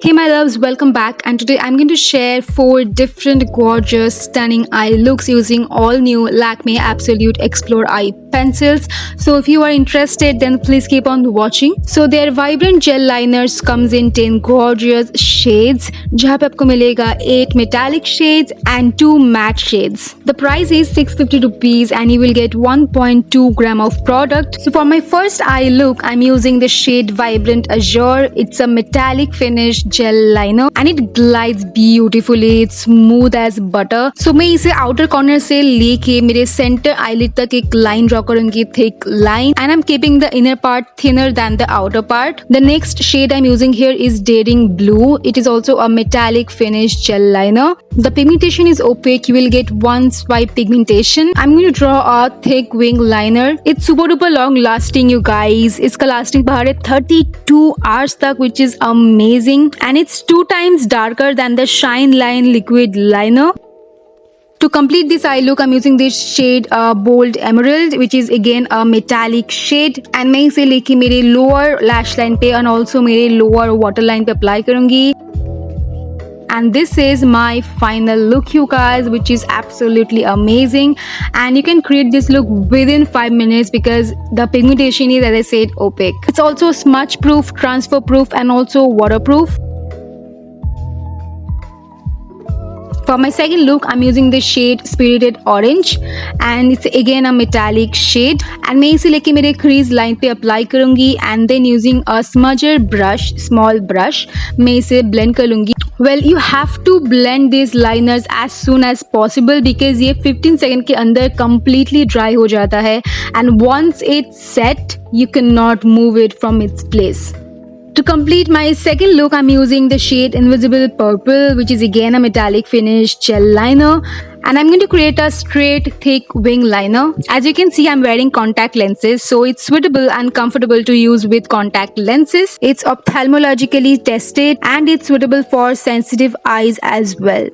Hey my loves, welcome back, and today I'm going to share 4 different gorgeous stunning eye looks using all new Lakme Absolute Explore Eye pencils. So if you are interested, then please keep on watching. So their vibrant gel liners comes in 10 gorgeous shades, जहाँ पे आपको मिलेगा 8 metallic shades and 2 matte shades. The price is 650 rupees and you will get 1.2 gram of product. So for my first eye look, I'm using the shade Vibrant Azure. It's a metallic finish gel liner and it glides beautifully. It's smooth as butter. So मैं इसे outer corner से लेके मेरे center eyelid तक एक line draw करूँगी, thick line, and I'm keeping the inner part thinner than the outer part. The next shade I'm using here is Daring Blue. It is also a metallic finish gel liner. The pigmentation is opaque. You will get one swipe pigmentation. I'm going to draw a thick wing liner. It's super duper long lasting, you guys. इसका lasting power है 32 hours तक, which is amazing, and it's 2 times darker than the Shine Line liquid liner. To complete this eye look, I'm using this shade Bold Emerald, which is again a metallic shade, and मैं इसे लेके मेरे lower lash line पे and also मेरे lower waterline पे apply करूँगी. And this is my final look, you guys, which is absolutely amazing, and you can create this look within 5 minutes because the pigmentation is, as I said, opaque. It's also smudge proof, transfer proof, and also waterproof. For my second look, I'm using the shade Spirited Orange, and it's again a metallic shade, and मैं इसे लेके मेरे crease line पे apply करूँगी, and then using a smudger brush, small brush, मैं इसे blend कर लूँगी. Well, you have to blend these liners as soon as possible because ये 15 सेकंड के अंदर completely dry हो जाता है, and once it's set, you cannot move it from its place. To complete my second look, I'm using the shade Invisible Purple, which is again a metallic finish gel liner, and I'm going to create a straight thick wing liner. As you can see, I'm wearing contact lenses, so it's suitable and comfortable to use with contact lenses. It's ophthalmologically tested and it's suitable for sensitive eyes as well.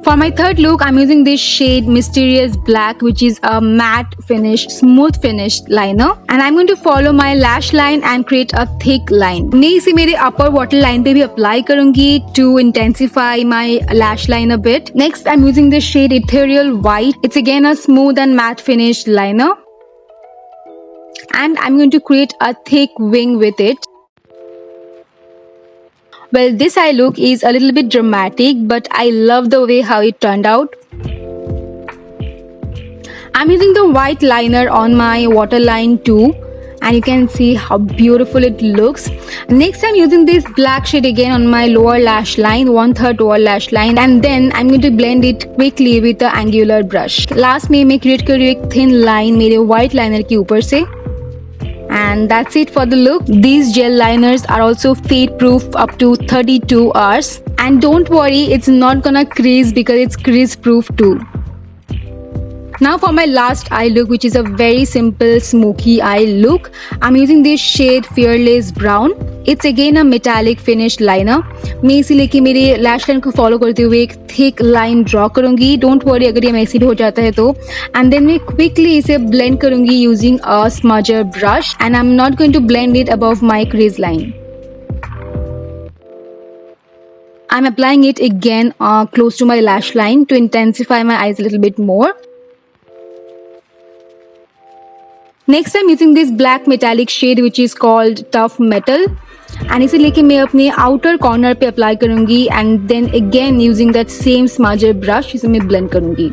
For my third look, I'm using this shade Mysterious Black, which is a matte finish, smooth finished liner, and I'm going to follow my lash line and create a thick line. मैं इसे मेरे upper waterline पे भी apply करूँगी to intensify my lash line a bit. Next, I'm using this shade Ethereal White. It's again a smooth and matte finish liner, and I'm going to create a thick wing with it. Well, this eye look is a little bit dramatic, but I love the way how it turned out. I'm using the white liner on my waterline too, and you can see how beautiful it looks. Next, I'm using this black shade again on my lower lash line, 1/3 lower lash line, and then I'm going to blend it quickly with the angular brush. Last में मैं create कर रही हूँ एक thin line मेरे white liner के ऊपर से. And that's it for the look. These gel liners are also fade proof up to 32 hours, and don't worry, it's not gonna crease because it's crease proof too. Now for my last eye look, which is a very simple smoky eye look, I'm using this shade Fearless Brown. It's again a metallic finish liner. मैं इसे लेके मेरे lash line को follow करते हुए एक thick line draw करूँगी. Don't worry अगर ये messy हो जाता है तो. And then मैं quickly इसे blend करूँगी using a smudger brush, and I'm not going to blend it above my crease line. I'm applying it again close to my lash line to intensify my eyes a little bit more. Next, I'm using this black metallic shade which is called Tough Metal, and इसे लेके मैं अपने outer corner पे apply करूँगी, and then again using that same smudger brush इसे मैं blend करूँगी.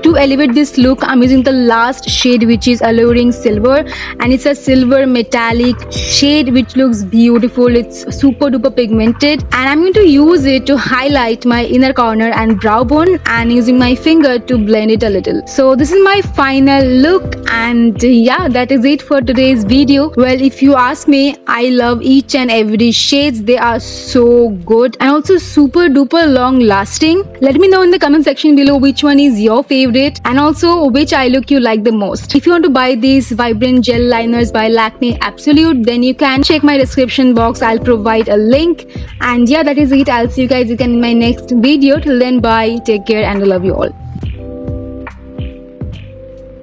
To elevate this look, I'm using the last shade which is Alluring Silver, and it's a silver metallic shade which looks beautiful. It's super duper pigmented, and I'm going to use it to highlight my inner corner and brow bone, and using my finger to blend it a little. So this is my final look, and yeah, that is it for today's video. Well, if you ask me, I love each and every shades. They are so good and also super duper long lasting. Let me know in the comment section below which one is your favorite favorite and also which eye look you like the most. If you want to buy these vibrant gel liners by Lakme Absolute, then you can check my description box. I'll provide a link. And yeah, that is it. I'll see you guys again in my next video. Till then, bye, take care, and I love you all.